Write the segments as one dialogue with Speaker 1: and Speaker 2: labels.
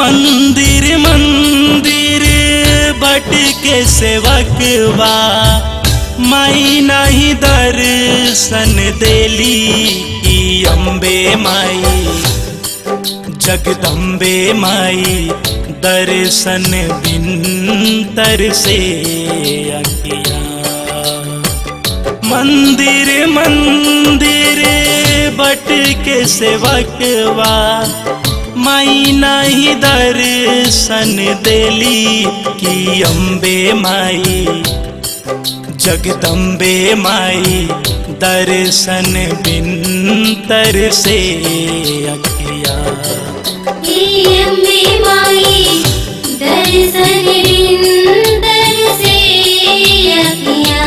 Speaker 1: मंदिर मंदिर बट के सेवकवा माई नहीं दर्शन देली की अम्बे माई जगदम्बे माई दर्शन बिन्तर से अखिया। मंदिर मंदिर बट के सेवकवा माई नहीं दर्शन देली की अम्बे माई जगदम्बे माई दर्शन बिन्तर से अखिया।
Speaker 2: अम्बे माई दर्शन बिन्तर से अखिया।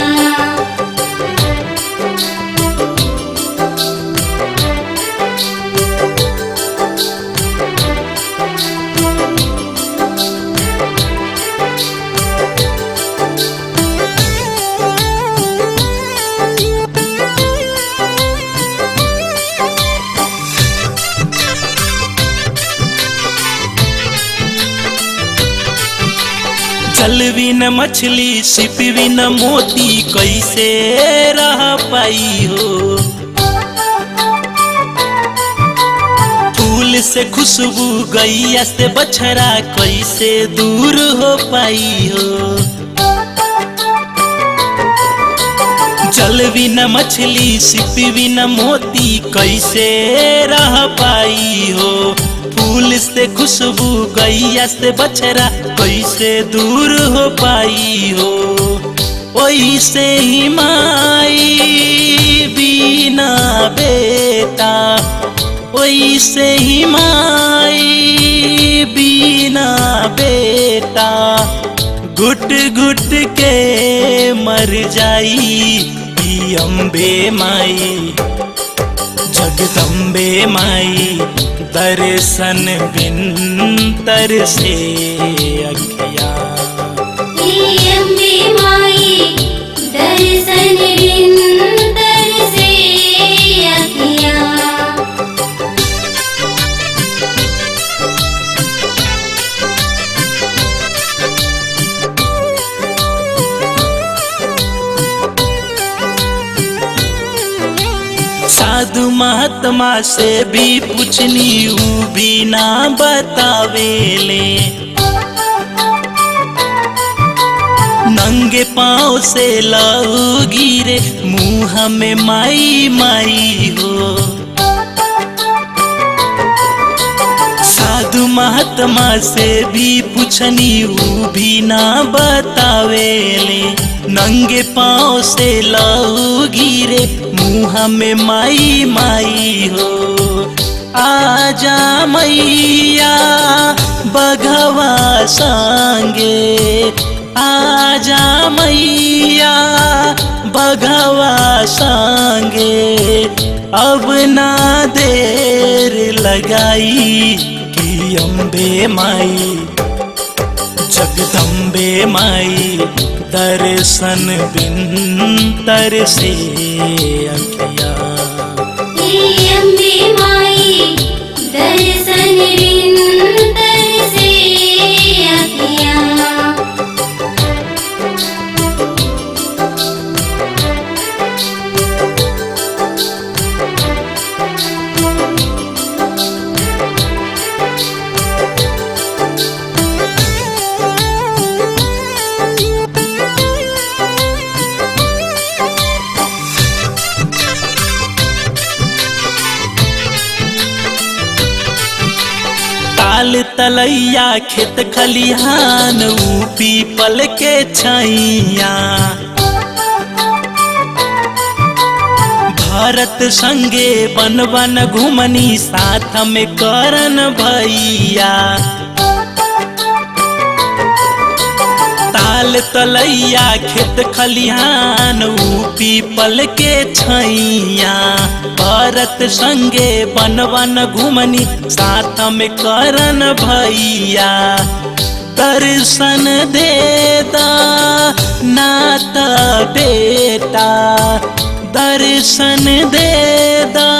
Speaker 1: जल बिन मछली सिप बिन मोती कैसे रह पाई हो। फूल से खुशबू गैया से बछड़ा कैसे दूर हो पाई हो। जल बिन मछली सिप बिन मोती कैसे रह पाई हो। फूल से खुशबू गैया से बछड़ा कैसे दूर हो पाई हो। वैसे ही माई बिना बेटा वैसे ही माई बिना बेटा घुट घुट के मर जाई की अम्बे माई जगदम्बे माई दर्शन बिन्तर से अखिया।
Speaker 2: अम्बे माई दर्शन बिन्तर से अखिया।
Speaker 1: साधु महात्मा से भी पूछनी ऊ भी ना बतावेले। नंगे पाँव से लहू गिरे मुँह में माई माई हो। साधु महात्मा से भी पूछनी ऊ भी ना बतावेले। नंगे पाँव से लहू गिरे मुँह में माई माई हो। आजा मैया बघवा संगे आजा मैया बघवा संगे अब ना देर लगाई की अम्बे माई जगदम्बे माई दर्शन बिन्तर से अखिया।
Speaker 2: अम्बे माई दर्शन बिन्तर से अखिया।
Speaker 1: ताल तलैया खेत खलिहान ऊ पीपल के छैया। भारत संगे बन बन घुमनी साथ में करन भैया। ताल तलैया खेत खलिहान ऊ पीपल के छैया। भारत संगे बन बन घुमनी साथ में करन भैया। दर्शन देदा नाता बेटा दर्शन देदा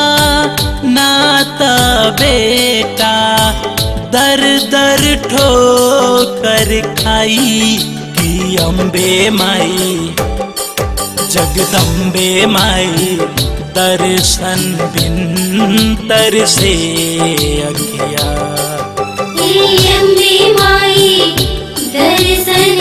Speaker 1: नाता बेटा दर दर ठोकर खाई कि अम्बे माई जगदम्बे माई दर्शन बिन तरसे अखिया।
Speaker 2: हे अम्बे माई दर्शन